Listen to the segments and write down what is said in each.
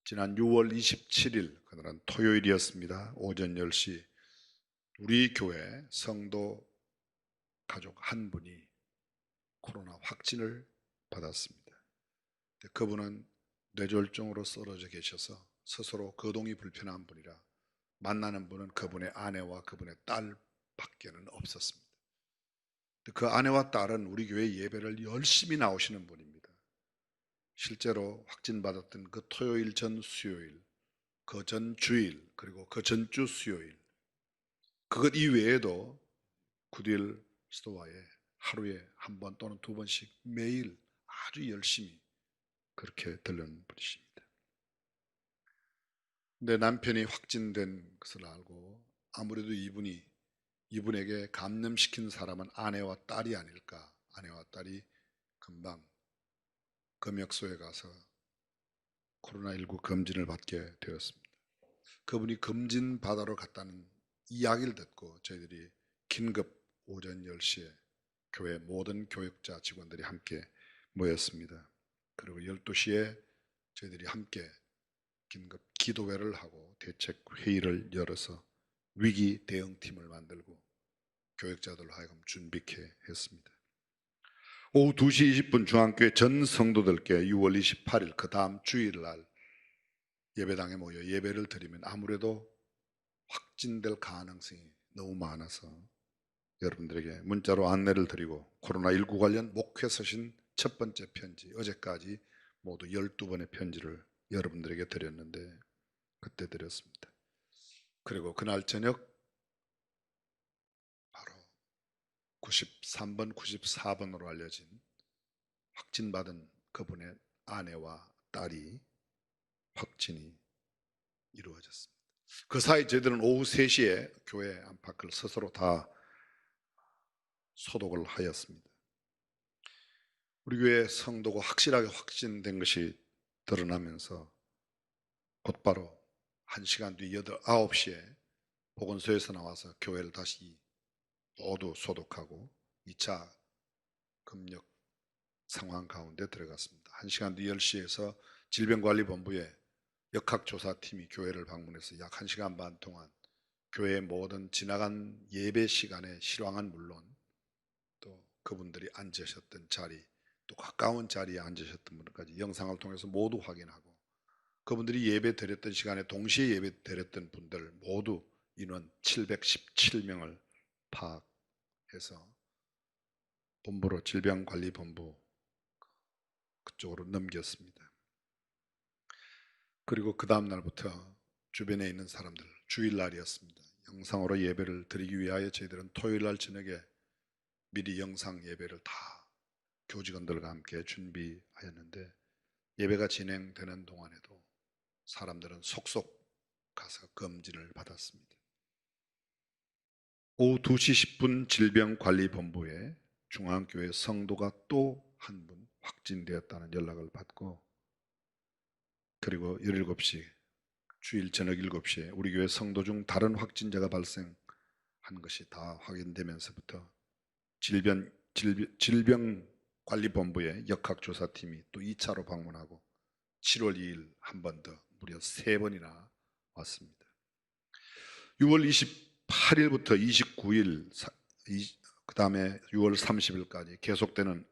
지난 6월 27일 그날은 토요일이었습니다. 오전 10시 우리 교회 성도 가족 한 분이 코로나 확진을 받았습니다. 그분은 뇌졸중으로 쓰러져 계셔서 스스로 거동이 불편한 분이라 만나는 분은 그분의 아내와 그분의 딸밖에는 없었습니다. 그 아내와 딸은 우리 교회 예배를 열심히 나오시는 분입니다. 실제로 확진받았던 그 토요일 전 수요일, 그 전 주일, 그리고 그 전주 수요일, 그것 이외에도 굿윌 스토어에 하루에 한 번 또는 두 번씩 매일 아주 열심히 그렇게 들르는 분이십니다. 내 남편이 확진된 것을 알고 아무래도 이분에게 감염시킨 사람은 아내와 딸이 아닐까. 아내와 딸이 금방 검역소에 가서 코로나19 검진을 받게 되었습니다. 그분이 검진 받으러 갔다는 이야기를 듣고 저희들이 긴급 오전 10시에 교회 모든 교역자 직원들이 함께 모였습니다. 그리고 12시에 저희들이 함께 긴급 기도회를 하고 대책 회의를 열어서 위기 대응팀을 만들고 교역자들로 하여금 준비케 했습니다. 오후 2시 20분 중앙교회 전 성도들께 6월 28일 그 다음 주일날 예배당에 모여 예배를 드리면 아무래도 확진될 가능성이 너무 많아서 여러분들에게 문자로 안내를 드리고 코로나19 관련 목회 서신 첫 번째 편지, 어제까지 모두 12번의 편지를 여러분들에게 드렸는데 그때 드렸습니다. 그리고 그날 저녁 바로 93번, 94번으로 알려진 확진받은 그분의 아내와 딸이 확진이 이루어졌습니다. 그 사이 저희들은 오후 3시에 교회 안팎을 스스로 다 소독을 하였습니다. 우리 교회 성도가 확실하게 확진된 것이 드러나면서 곧바로 1시간 뒤 9시에 보건소에서 나와서 교회를 다시 모두 소독하고 2차 검역 상황 가운데 들어갔습니다. 1시간 뒤 10시에서 질병관리본부의 역학조사팀이 교회를 방문해서 약 1시간 반 동안 교회의 모든 지나간 예배 시간의 실황은 물론 또 그분들이 앉으셨던 자리, 또 가까운 자리에 앉으셨던 분들까지 영상을 통해서 모두 확인하고 그분들이 예배 드렸던 시간에 동시에 예배 드렸던 분들 모두 인원 717명을 파악해서 본부로 질병관리본부 그쪽으로 넘겼습니다. 그리고 그 다음 날부터 주변에 있는 사람들, 주일날이었습니다. 영상으로 예배를 드리기 위하여 저희들은 토요일날 저녁에 미리 영상 예배를 다 교직원들과 함께 준비하였는데 예배가 진행되는 동안에도 사람들은 속속 가서 검진을 받았습니다. 오후 2시 10분 질병관리본부에 중앙교회 성도가 또 한 분 확진되었다는 연락을 받고 그리고 17시 주일 저녁 7시에 우리 교회 성도 중 다른 확진자가 발생한 것이 다 확인되면서부터 질병관리본부의 역학조사팀이 또 2차로 방문하고 7월 2일 한 번 더 무려 3번이나 왔습니다. 6월 28일부터 29일 그 다음에 6월 30일까지 계속되는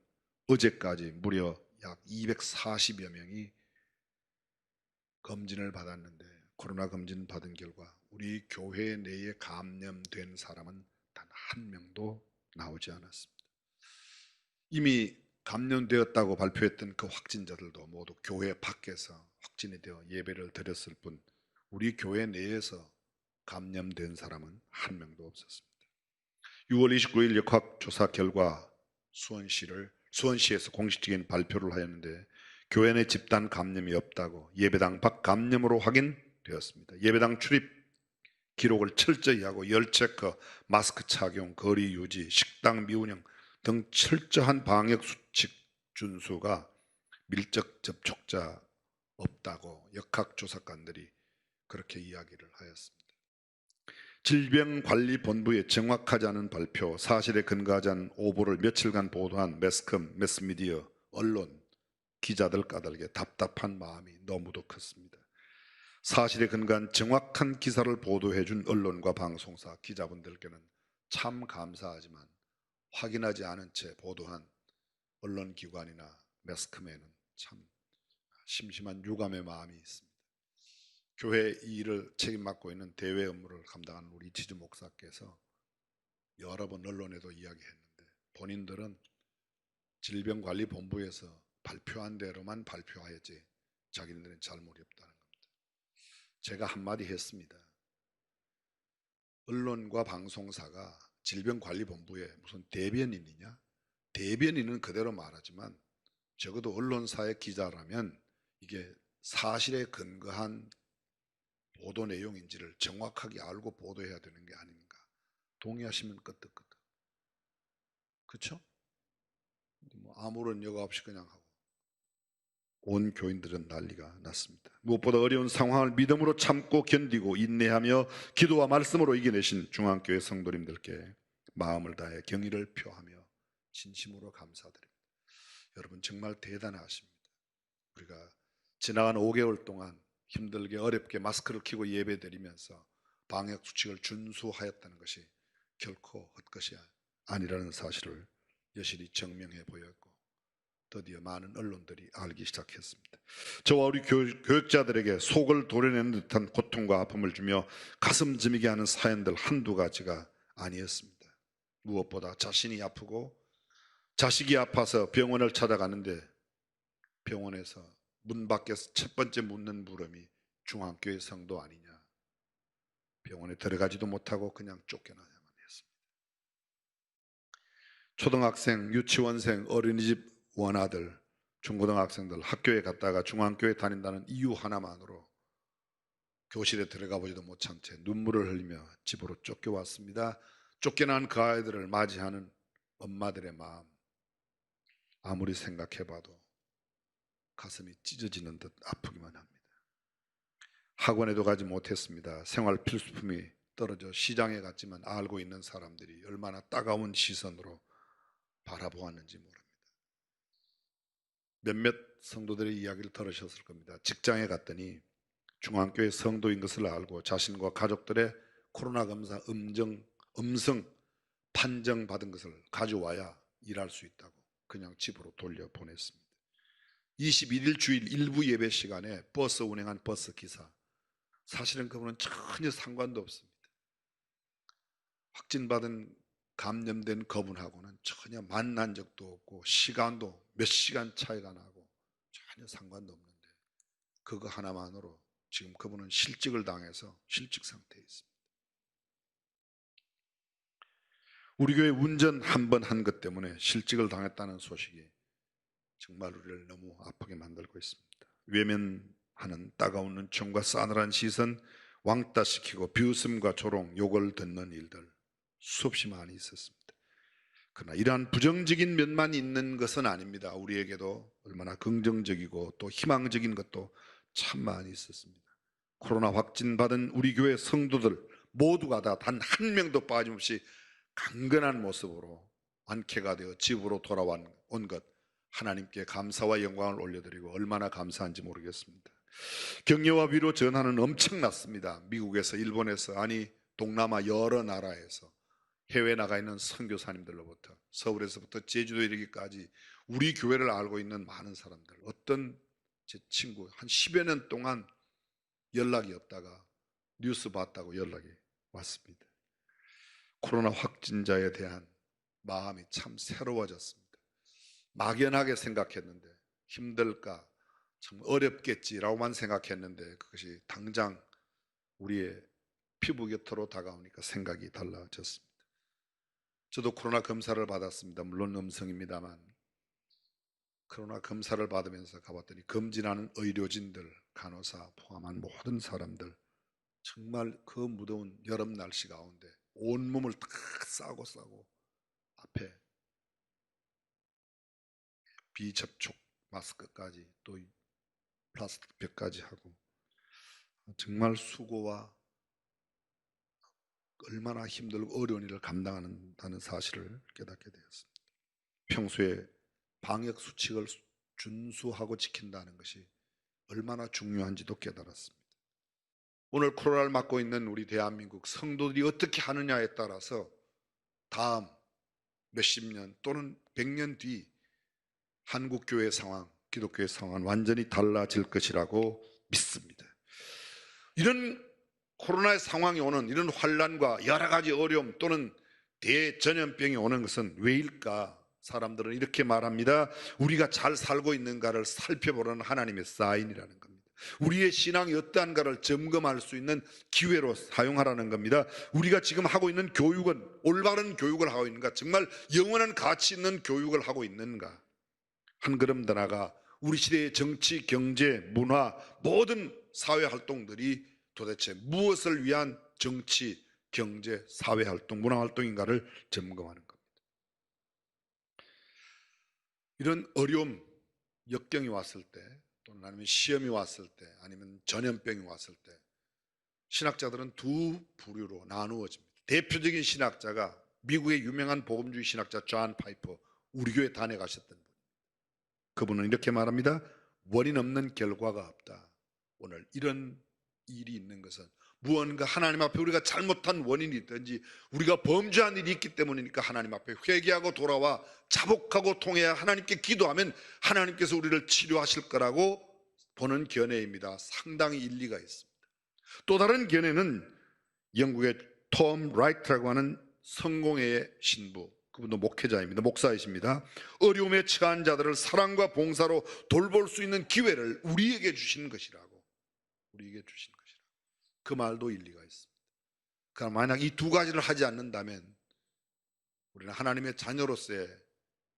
어제까지 무려 약 240여 명이 검진을 받았는데 코로나 검진 받은 결과 우리 교회 내에 감염된 사람은 단 한 명도 나오지 않았습니다. 이미 감염되었다고 발표했던 그 확진자들도 모두 교회 밖에서 확진이 되어 예배를 드렸을 뿐 우리 교회 내에서 감염된 사람은 한 명도 없었습니다. 6월 29일 역학조사 결과 수원시에서 공식적인 발표를 하였는데 교회 내 집단 감염이 없다고 예배당 밖 감염으로 확인되었습니다. 예배당 출입 기록을 철저히 하고 열체크, 마스크 착용, 거리 유지, 식당 미운영 등 철저한 방역 수칙 준수가 밀접 접촉자 없다고 역학조사관들이 그렇게 이야기를 하였습니다. 질병관리본부의 정확하지 않은 발표, 사실에 근거하지 않은 오보를 며칠간 보도한 매스컴, 매스미디어, 언론, 기자들 까닭에 답답한 마음이 너무도 컸습니다. 사실에 근거한 정확한 기사를 보도해준 언론과 방송사, 기자분들께는 참 감사하지만 확인하지 않은 채 보도한 언론기관이나 매스컴에는 참 심심한 유감의 마음이 있습니다. 교회 이 일을 책임 맡고 있는 대외 업무를 감당하는 우리 지주 목사께서 여러 번 언론에도 이야기했는데 본인들은 질병관리본부에서 발표한 대로만 발표하였지 자기네들은 잘못이 없다는 겁니다. 제가 한마디 했습니다. 언론과 방송사가 질병관리본부에 무슨 대변인이냐? 대변인은 그대로 말하지만 적어도 언론사의 기자라면 이게 사실에 근거한 보도 내용인지를 정확하게 알고 보도해야 되는 게 아닌가. 동의하시면 끄떡끄떡. 그렇죠? 뭐 아무런 여과 없이 그냥 하고 온 교인들은 난리가 났습니다. 무엇보다 어려운 상황을 믿음으로 참고 견디고 인내하며 기도와 말씀으로 이겨내신 중앙교회 성도님들께 마음을 다해 경의를 표하며 진심으로 감사드립니다. 여러분 정말 대단하십니다. 우리가 지나간 5개월 동안 힘들게 어렵게 마스크를 끼고 예배드리면서 방역 수칙을 준수하였다는 것이 결코 헛것이 아니라는 사실을 여실히 증명해 보였고 드디어 많은 언론들이 알기 시작했습니다. 저와 우리 교육자들에게 속을 도려내는 듯한 고통과 아픔을 주며 가슴 저미게 하는 사연들 한두 가지가 아니었습니다. 무엇보다 자신이 아프고 자식이 아파서 병원을 찾아가는데 병원에서 문 밖에서 첫 번째 묻는 물음이 중앙교회 성도 아니냐. 병원에 들어가지도 못하고 그냥 쫓겨나야만 했습니다. 초등학생, 유치원생, 어린이집 원아들, 중고등학생들 학교에 갔다가 중앙교회 다닌다는 이유 하나만으로 교실에 들어가 보지도 못한 채 눈물을 흘리며 집으로 쫓겨왔습니다. 쫓겨난 그 아이들을 맞이하는 엄마들의 마음 아무리 생각해봐도 가슴이 찢어지는 듯 아프기만 합니다. 학원에도 가지 못했습니다. 생활 필수품이 떨어져 시장에 갔지만 알고 있는 사람들이 얼마나 따가운 시선으로 바라보았는지 모릅니다. 몇몇 성도들의 이야기를 들으셨을 겁니다. 직장에 갔더니 중앙교회 성도인 것을 알고 자신과 가족들의 코로나 검사 음성 판정받은 것을 가져와야 일할 수 있다고 그냥 집으로 돌려보냈습니다. 21일 주일 일부 예배 시간에 버스 운행한 버스 기사, 사실은 그분은 전혀 상관도 없습니다. 확진받은 감염된 그분하고는 전혀 만난 적도 없고 시간도 몇 시간 차이가 나고 전혀 상관도 없는데 그거 하나만으로 지금 그분은 실직을 당해서 실직 상태에 있습니다. 우리 교회 운전 한 번 한 것 때문에 실직을 당했다는 소식이 정말 우리를 너무 아프게 만들고 있습니다. 외면하는 따가운 눈총과 싸늘한 시선, 왕따시키고 비웃음과 조롱, 욕을 듣는 일들 수없이 많이 있었습니다. 그러나 이러한 부정적인 면만 있는 것은 아닙니다. 우리에게도 얼마나 긍정적이고 또 희망적인 것도 참 많이 있었습니다. 코로나 확진받은 우리 교회 성도들 모두가 다 단 한 명도 빠짐없이 강건한 모습으로 완쾌가 되어 집으로 돌아온 것 하나님께 감사와 영광을 올려드리고 얼마나 감사한지 모르겠습니다. 격려와 위로 전하는 엄청났습니다. 미국에서, 일본에서, 아니 동남아 여러 나라에서 해외에 나가 있는 선교사님들로부터 서울에서부터 제주도에 이르기까지 우리 교회를 알고 있는 많은 사람들, 어떤 제 친구 한 10여 년 동안 연락이 없다가 뉴스 봤다고 연락이 왔습니다. 코로나 확진자에 대한 마음이 참 새로워졌습니다. 막연하게 생각했는데 힘들까 참 어렵겠지라고만 생각했는데 그것이 당장 우리의 피부 곁으로 다가오니까 생각이 달라졌습니다. 저도 코로나 검사를 받았습니다. 물론 음성입니다만 코로나 검사를 받으면서 가봤더니 검진하는 의료진들, 간호사 포함한 모든 사람들 정말 그 무더운 여름 날씨 가운데 온몸을 다 싸고 앞에 비접촉 마스크까지 또 플라스틱 벽까지 하고 정말 수고와 얼마나 힘들고 어려운 일을 감당한다는 사실을 깨닫게 되었습니다. 평소에 방역 수칙을 준수하고 지킨다는 것이 얼마나 중요한지도 깨달았습니다. 오늘 코로나를 맞고 있는 우리 대한민국 성도들이 어떻게 하느냐에 따라서 다음 몇십 년 또는 100년 뒤 한국교회 상황, 기독교의 상황은 완전히 달라질 것이라고 믿습니다. 이런 코로나의 상황이 오는 이런 환난과 여러 가지 어려움 또는 대전염병이 오는 것은 왜일까? 사람들은 이렇게 말합니다. 우리가 잘 살고 있는가를 살펴보는 하나님의 사인이라는 겁니다. 우리의 신앙이 어떠한가를 점검할 수 있는 기회로 사용하라는 겁니다. 우리가 지금 하고 있는 교육은 올바른 교육을 하고 있는가? 정말 영원한 가치 있는 교육을 하고 있는가? 한 걸음 더 나아가 우리 시대의 정치, 경제, 문화 모든 사회 활동들이 도대체 무엇을 위한 정치, 경제, 사회 활동, 문화 활동인가를 점검하는 겁니다. 이런 어려움, 역경이 왔을 때 또는 아니면 시험이 왔을 때 아니면 전염병이 왔을 때 신학자들은 두 부류로 나누어집니다. 대표적인 신학자가 미국의 유명한 복음주의 신학자 존 파이퍼, 우리 교회 단에 가셨던 분. 그분은 이렇게 말합니다. 원인 없는 결과가 없다. 오늘 이런 일이 있는 것은 무언가 하나님 앞에 우리가 잘못한 원인이 있든지 우리가 범죄한 일이 있기 때문이니까 하나님 앞에 회개하고 돌아와 자복하고 통해야 하나님께 기도하면 하나님께서 우리를 치료하실 거라고 보는 견해입니다. 상당히 일리가 있습니다. 또 다른 견해는 영국의 톰 라이트라고 하는 성공회의 신부, 그분도 목회자입니다. 목사이십니다. 어려움에 처한 자들을 사랑과 봉사로 돌볼 수 있는 기회를 우리에게 주신 것이라고. 우리에게 주신 것이라고. 그 말도 일리가 있습니다. 그럼 만약 이 두 가지를 하지 않는다면 우리는 하나님의 자녀로서의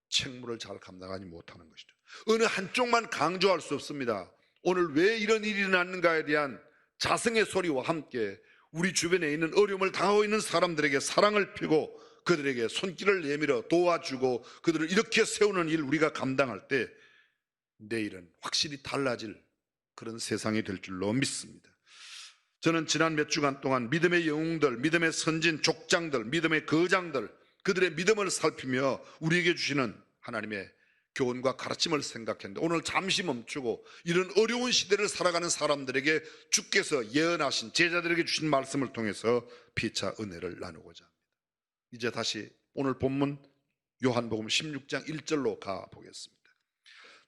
책무를 잘 감당하지 못하는 것이죠. 어느 한쪽만 강조할 수 없습니다. 오늘 왜 이런 일이 일어났는가에 대한 자성의 소리와 함께 우리 주변에 있는 어려움을 당하고 있는 사람들에게 사랑을 펴고 그들에게 손길을 내밀어 도와주고 그들을 이렇게 세우는 일 우리가 감당할 때 내일은 확실히 달라질 그런 세상이 될 줄로 믿습니다. 저는 지난 몇 주간 동안 믿음의 영웅들, 믿음의 선진 족장들, 믿음의 거장들, 그들의 믿음을 살피며 우리에게 주시는 하나님의 교훈과 가르침을 생각했는데 오늘 잠시 멈추고 이런 어려운 시대를 살아가는 사람들에게 주께서 예언하신 제자들에게 주신 말씀을 통해서 피차 은혜를 나누고자 합니다. 이제 다시 오늘 본문 요한복음 16장 1절로 가보겠습니다.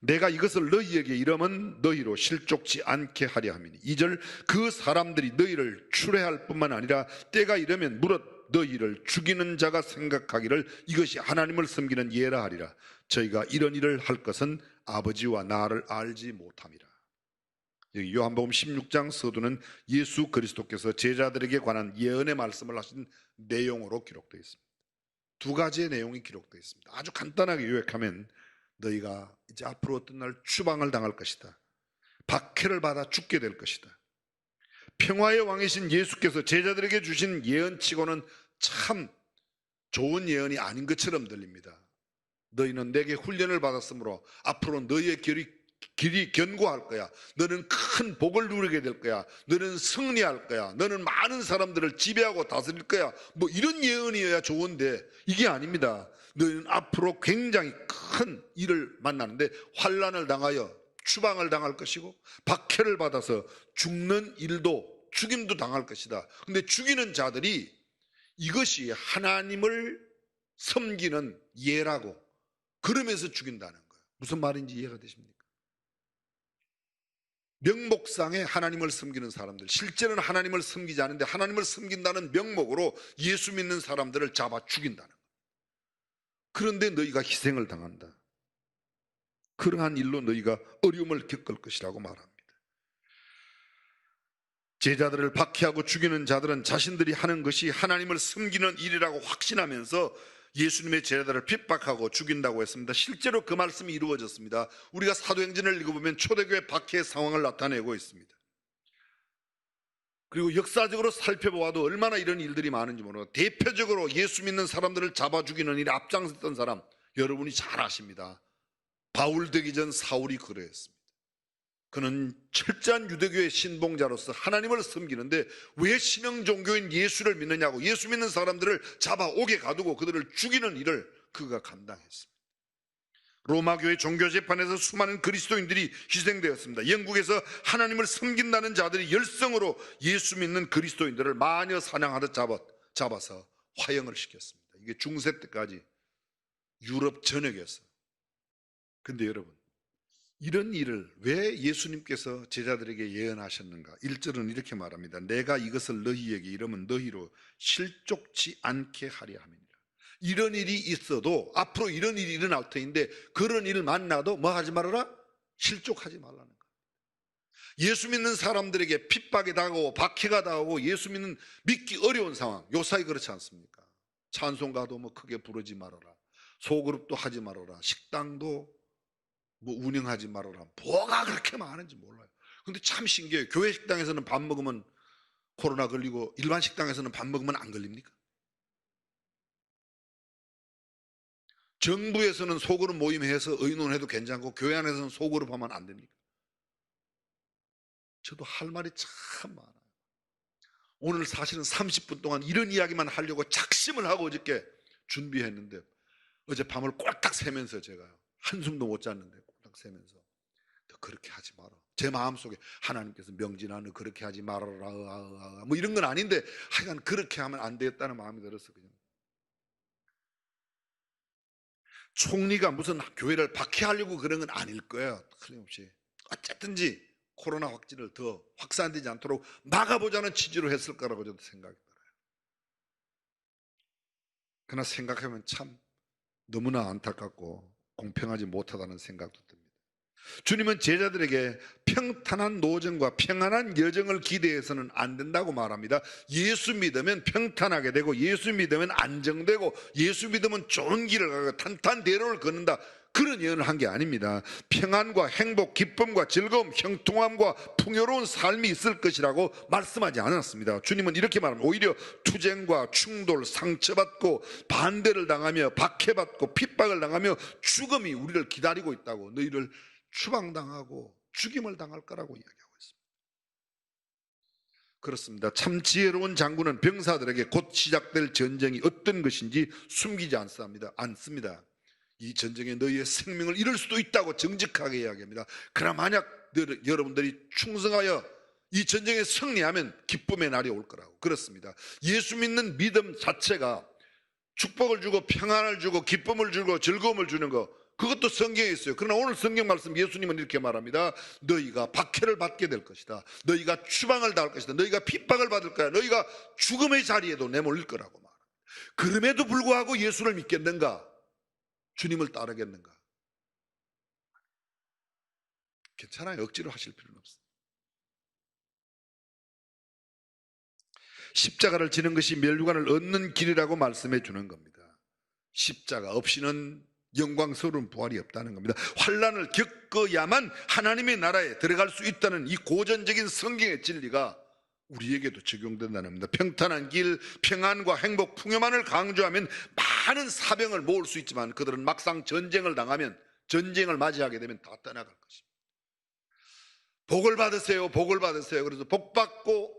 내가 이것을 너희에게 이름은 너희로 실족지 않게 하려 함이니 2절 그 사람들이 너희를 추례할 뿐만 아니라 때가 이르면 무릇 너희를 죽이는 자가 생각하기를 이것이 하나님을 섬기는 예라 하리라. 저희가 이런 일을 할 것은 아버지와 나를 알지 못함이라. 여기 요한복음 16장 서두는 예수 그리스도께서 제자들에게 관한 예언의 말씀을 하신 내용으로 기록되어 있습니다. 두 가지의 내용이 기록되어 있습니다. 아주 간단하게 요약하면 너희가 이제 앞으로 어떤 날 추방을 당할 것이다. 박해를 받아 죽게 될 것이다. 평화의 왕이신 예수께서 제자들에게 주신 예언치고는 참 좋은 예언이 아닌 것처럼 들립니다. 너희는 내게 훈련을 받았으므로 앞으로 너희의 길이 견고할 거야. 너는 큰 복을 누리게 될 거야. 너는 승리할 거야. 너는 많은 사람들을 지배하고 다스릴 거야. 뭐 이런 예언이어야 좋은데 이게 아닙니다. 너희는 앞으로 굉장히 큰 일을 만나는데 환난을 당하여 추방을 당할 것이고 박해를 받아서 죽는 일도 죽임도 당할 것이다. 근데 죽이는 자들이 이것이 하나님을 섬기는 예라고 그러면서 죽인다는 거예요. 무슨 말인지 이해가 되십니까? 명목상에 하나님을 섬기는 사람들, 실제는 하나님을 섬기지 않는데 하나님을 섬긴다는 명목으로 예수 믿는 사람들을 잡아 죽인다는 거예요. 그런데 너희가 희생을 당한다. 그러한 일로 너희가 어려움을 겪을 것이라고 말합니다. 제자들을 박해하고 죽이는 자들은 자신들이 하는 것이 하나님을 섬기는 일이라고 확신하면서 예수님의 제자들을 핍박하고 죽인다고 했습니다. 실제로 그 말씀이 이루어졌습니다. 우리가 사도행전을 읽어보면 초대교회 박해의 상황을 나타내고 있습니다. 그리고 역사적으로 살펴보아도 얼마나 이런 일들이 많은지 모르고 대표적으로 예수 믿는 사람들을 잡아 죽이는 일에 앞장섰던 사람 여러분이 잘 아십니다. 바울 되기 전 사울이 그러했습니다. 그는 철저한 유대교의 신봉자로서 하나님을 섬기는데 왜 신형 종교인 예수를 믿느냐고 예수 믿는 사람들을 잡아 옥에 가두고 그들을 죽이는 일을 그가 감당했습니다. 로마 교회 종교 재판에서 수많은 그리스도인들이 희생되었습니다. 영국에서 하나님을 섬긴다는 자들이 열성으로 예수 믿는 그리스도인들을 마녀 사냥하듯 잡아서 화형을 시켰습니다. 이게 중세 때까지 유럽 전역에서. 근데 여러분, 이런 일을 왜 예수님께서 제자들에게 예언하셨는가? 1절은 이렇게 말합니다. 내가 이것을 너희에게 이르면 너희로 실족치 않게 하려 함이니라. 이런 일이 있어도 앞으로 이런 일이 일어날 터인데 그런 일을 만나도 뭐 하지 말아라? 실족하지 말라는 거예요. 예수 믿는 사람들에게 핍박이 당하고 박해가 당하고 예수 믿기 어려운 상황, 요사이 그렇지 않습니까? 찬송가도 뭐 크게 부르지 말아라, 소그룹도 하지 말아라, 식당도 뭐 운영하지 말아라. 뭐가 그렇게 많은지 몰라요. 근데 참 신기해요. 교회 식당에서는 밥 먹으면 코로나 걸리고 일반 식당에서는 밥 먹으면 안 걸립니까? 정부에서는 소그룹 모임해서 의논해도 괜찮고 교회 안에서는 소그룹 하면 안 됩니까? 저도 할 말이 참 많아요. 오늘 사실은 30분 동안 이런 이야기만 하려고 작심을 하고 어저께 준비했는데 어제 밤을 꼴딱 새면서 제가요, 한숨도 못 잤는데 꼴딱 새면서 너 그렇게 하지 마라. 제 마음속에 하나님께서 명진아 너 그렇게 하지 말아라 뭐 이런 건 아닌데 하여간 그렇게 하면 안 되겠다는 마음이 들어서 그냥. 총리가 무슨 교회를 박해하려고 그런 건 아닐 거예요. 틀림없이. 어쨌든지 코로나 확진을 더 확산되지 않도록 막아보자는 취지로 했을 거라고 저도 생각이 들어요. 그러나 생각하면 참 너무나 안타깝고 공평하지 못하다는 생각도 듭니다. 주님은 제자들에게 평탄한 노정과 평안한 여정을 기대해서는 안 된다고 말합니다. 예수 믿으면 평탄하게 되고 예수 믿으면 안정되고 예수 믿으면 좋은 길을 가고 탄탄대로를 걷는다, 그런 예언을 한 게 아닙니다. 평안과 행복, 기쁨과 즐거움, 형통함과 풍요로운 삶이 있을 것이라고 말씀하지 않았습니다. 주님은 이렇게 말합니다. 오히려 투쟁과 충돌, 상처받고 반대를 당하며 박해받고 핍박을 당하며 죽음이 우리를 기다리고 있다고, 너희를 추방당하고 죽임을 당할 거라고 이야기하고 있습니다. 그렇습니다. 참 지혜로운 장군은 병사들에게 곧 시작될 전쟁이 어떤 것인지 숨기지 않습니다. 이 전쟁에 너희의 생명을 잃을 수도 있다고 정직하게 이야기합니다. 그러나 만약 여러분들이 충성하여 이 전쟁에 승리하면 기쁨의 날이 올 거라고. 그렇습니다. 예수 믿는 믿음 자체가 축복을 주고 평안을 주고 기쁨을 주고 즐거움을 주는 거, 그것도 성경에 있어요. 그러나 오늘 성경 말씀 예수님은 이렇게 말합니다. 너희가 박해를 받게 될 것이다. 너희가 추방을 당할 것이다. 너희가 핍박을 받을 거야. 너희가 죽음의 자리에도 내몰릴 거라고 말합니다. 그럼에도 불구하고 예수를 믿겠는가? 주님을 따르겠는가? 괜찮아요. 억지로 하실 필요는 없습니다. 십자가를 지는 것이 멸류관을 얻는 길이라고 말씀해 주는 겁니다. 십자가 없이는 영광스러운 부활이 없다는 겁니다. 환난을 겪어야만 하나님의 나라에 들어갈 수 있다는 이 고전적인 성경의 진리가 우리에게도 적용된다는 겁니다. 평탄한 길, 평안과 행복, 풍요만을 강조하면 많은 사병을 모을 수 있지만 그들은 막상 전쟁을 당하면, 전쟁을 맞이하게 되면 다 떠나갈 것입니다. 복을 받으세요, 복을 받으세요. 그래서 복 받고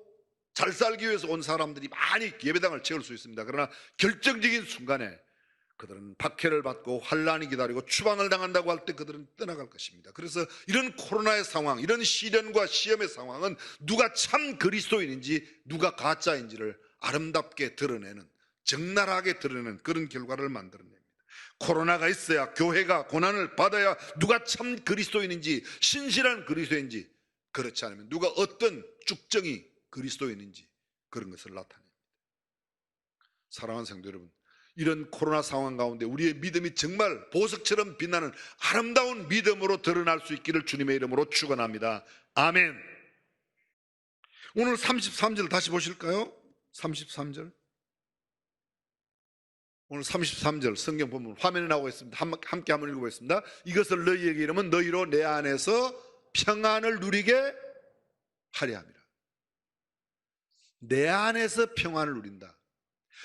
잘 살기 위해서 온 사람들이 많이 예배당을 채울 수 있습니다. 그러나 결정적인 순간에 그들은 박해를 받고 환난이 기다리고 추방을 당한다고 할 때 그들은 떠나갈 것입니다. 그래서 이런 코로나의 상황, 이런 시련과 시험의 상황은 누가 참 그리스도인인지 누가 가짜인지를 아름답게 드러내는, 적나라하게 드러내는 그런 결과를 만들어냅니다. 코로나가 있어야, 교회가 고난을 받아야 누가 참 그리스도인인지, 신실한 그리스도인인지, 그렇지 않으면 누가 어떤 쭉정이 그리스도인인지 그런 것을 나타냅니다. 사랑하는 성도 여러분, 이런 코로나 상황 가운데 우리의 믿음이 정말 보석처럼 빛나는 아름다운 믿음으로 드러날 수 있기를 주님의 이름으로 축원합니다. 아멘. 오늘 33절 다시 보실까요? 33절. 오늘 33절 성경 본문 화면에 나오고 있습니다. 함께 한번 읽어보겠습니다. 이것을 너희에게 이르면 너희로 내 안에서 평안을 누리게 하려 함이라. 내 안에서 평안을 누린다.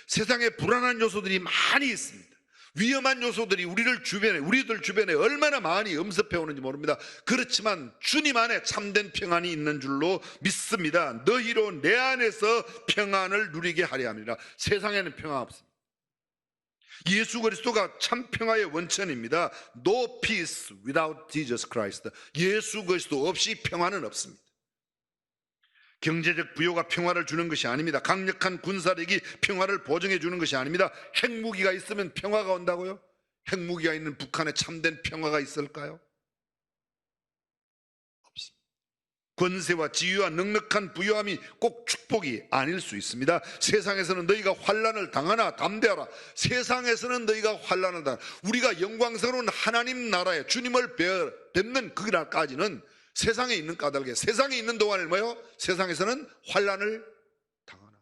세상에 불안한 요소들이 많이 있습니다. 위험한 요소들이 우리들 주변에 얼마나 많이 엄습해 오는지 모릅니다. 그렇지만 주님 안에 참된 평안이 있는 줄로 믿습니다. 너희로 내 안에서 평안을 누리게 하려 함이라. 세상에는 평안 없습니다. 예수 그리스도가 참 평화의 원천입니다. No peace without Jesus Christ. 예수 그리스도 없이 평화는 없습니다. 경제적 부여가 평화를 주는 것이 아닙니다. 강력한 군사력이 평화를 보증해 주는 것이 아닙니다. 핵무기가 있으면 평화가 온다고요? 핵무기가 있는 북한에 참된 평화가 있을까요? 없습니다. 권세와 지위와 넉넉한 부유함이 꼭 축복이 아닐 수 있습니다. 세상에서는 너희가 환난을 당하나 담대하라. 세상에서는 너희가 환난을 당하나. 우리가 영광스러운 하나님 나라에 주님을 뵙는 그 날까지는 세상에 있는 까닭에, 세상에 있는 동안에 뭐요? 세상에서는 환난을 당하나.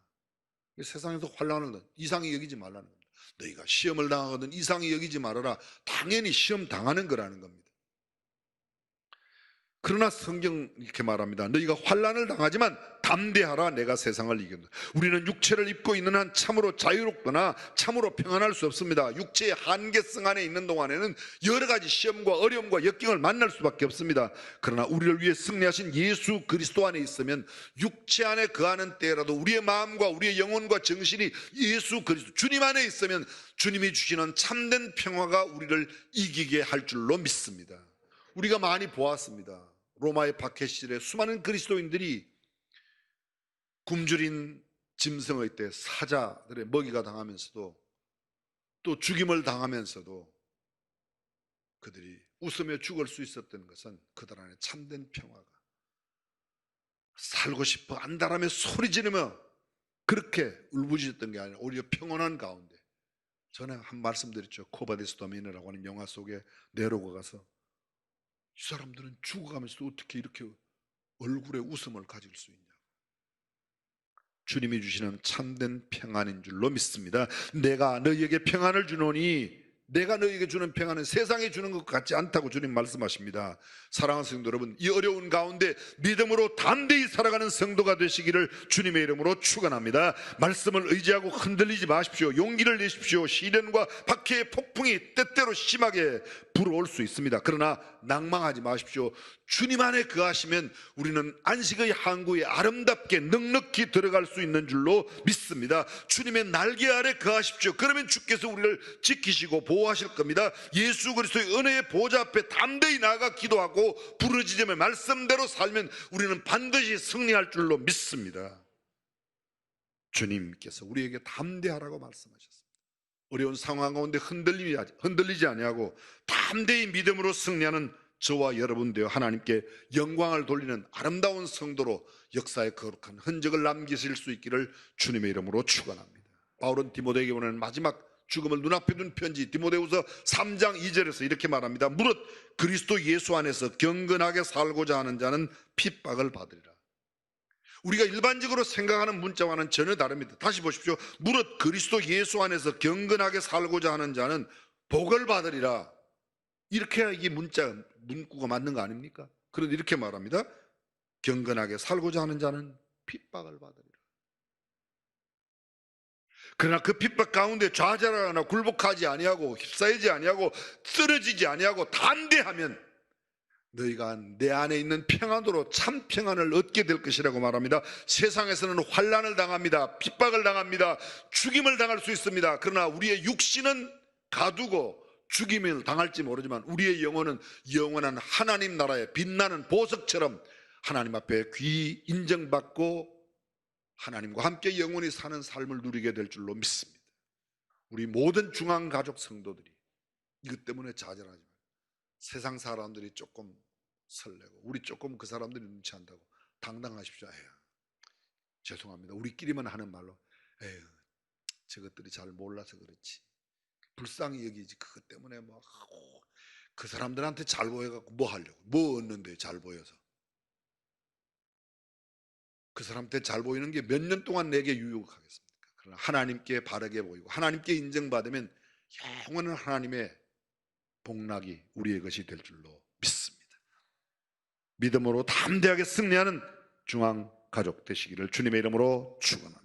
세상에서 환난을 이상히 여기지 말라는 겁니다. 너희가 시험을 당하거든 이상히 여기지 말아라. 당연히 시험 당하는 거라는 겁니다. 그러나 성경 이렇게 말합니다. 너희가 환난을 당하지만 담대하라. 내가 세상을 이겼다. 우리는 육체를 입고 있는 한 참으로 자유롭거나 참으로 평안할 수 없습니다. 육체의 한계성 안에 있는 동안에는 여러 가지 시험과 어려움과 역경을 만날 수밖에 없습니다. 그러나 우리를 위해 승리하신 예수 그리스도 안에 있으면 육체 안에 거하는 때라도 우리의 마음과 우리의 영혼과 정신이 예수 그리스도 주님 안에 있으면 주님이 주시는 참된 평화가 우리를 이기게 할 줄로 믿습니다. 우리가 많이 보았습니다. 로마의 박해시절에 수많은 그리스도인들이 굶주린 짐승의 때 사자들의 먹이가 당하면서도 또 죽임을 당하면서도 그들이 웃으며 죽을 수 있었던 것은 그들 안에 참된 평화가, 살고 싶어 안달하며 소리 지르며 그렇게 울부짖었던 게 아니라 오히려 평온한 가운데, 전에 한 말씀 드렸죠. 코바디스 도미노라고 하는 영화 속에 네로가 가서 이 사람들은 죽어가면서도 어떻게 이렇게 얼굴에 웃음을 가질 수 있냐. 주님이 주시는 참된 평안인 줄로 믿습니다. 내가 너희에게 평안을 주노니, 내가 너희에게 주는 평안은 세상에 주는 것 같지 않다고 주님 말씀하십니다. 사랑하는 성도 여러분, 이 어려운 가운데 믿음으로 담대히 살아가는 성도가 되시기를 주님의 이름으로 축원합니다. 말씀을 의지하고 흔들리지 마십시오. 용기를 내십시오. 시련과 박해의 폭풍이 때때로 심하게 불어올 수 있습니다. 그러나 낭망하지 마십시오. 주님 안에 거하시면 우리는 안식의 항구에 아름답게 넉넉히 들어갈 수 있는 줄로 믿습니다. 주님의 날개 아래 거하십시오. 그러면 주께서 우리를 지키시고 보호하실 겁니다. 예수 그리스도의 은혜의 보좌 앞에 담대히 나아가 기도하고 부르짖으며 말씀대로 살면 우리는 반드시 승리할 줄로 믿습니다. 주님께서 우리에게 담대하라고 말씀하셨습니다. 어려운 상황 가운데 흔들리지 아니하고 담대히 믿음으로 승리하는 저와 여러분 되어 하나님께 영광을 돌리는 아름다운 성도로 역사의 거룩한 흔적을 남기실 수 있기를 주님의 이름으로 축원합니다. 바울은 디모데에게 보내는 마지막 죽음을 눈앞에 둔 편지 디모데후서 3장 2절에서 이렇게 말합니다. 무릇 그리스도 예수 안에서 경건하게 살고자 하는 자는 핍박을 받으리라. 우리가 일반적으로 생각하는 문자와는 전혀 다릅니다. 다시 보십시오. 무릇 그리스도 예수 안에서 경건하게 살고자 하는 자는 복을 받으리라. 이렇게 해야 이게 문구가 맞는 거 아닙니까? 그런데 이렇게 말합니다. 경건하게 살고자 하는 자는 핍박을 받으리라. 그러나 그 핍박 가운데 좌절하거나 굴복하지 아니하고 휩싸이지 아니하고 쓰러지지 아니하고 담대하면 너희가 내 안에 있는 평안으로 참 평안을 얻게 될 것이라고 말합니다. 세상에서는 환난을 당합니다. 핍박을 당합니다. 죽임을 당할 수 있습니다. 그러나 우리의 육신은 가두고 죽임을 당할지 모르지만 우리의 영혼은 영원한 하나님 나라의 빛나는 보석처럼 하나님 앞에 귀히 인정받고 하나님과 함께 영원히 사는 삶을 누리게 될 줄로 믿습니다. 우리 모든 중앙가족 성도들이 이것 때문에 좌절하지 말고, 세상 사람들이 조금 설레고 우리 조금 그 사람들이 눈치 안다고 당당하십시오. 에휴, 죄송합니다. 우리끼리만 하는 말로 에휴, 저것들이 잘 몰라서 그렇지, 불쌍히 여기지. 그것 때문에 뭐 하고, 그 사람들한테 잘 보여갖고 뭐 하려고, 뭐 얻는데 잘 보여서. 그 사람한테 잘 보이는 게 몇 년 동안 내게 유익하겠습니까? 그러나 하나님께 바르게 보이고 하나님께 인정받으면 영원한 하나님의 복락이 우리의 것이 될 줄로 믿습니다. 믿음으로 담대하게 승리하는 중앙 가족 되시기를 주님의 이름으로 축원합니다.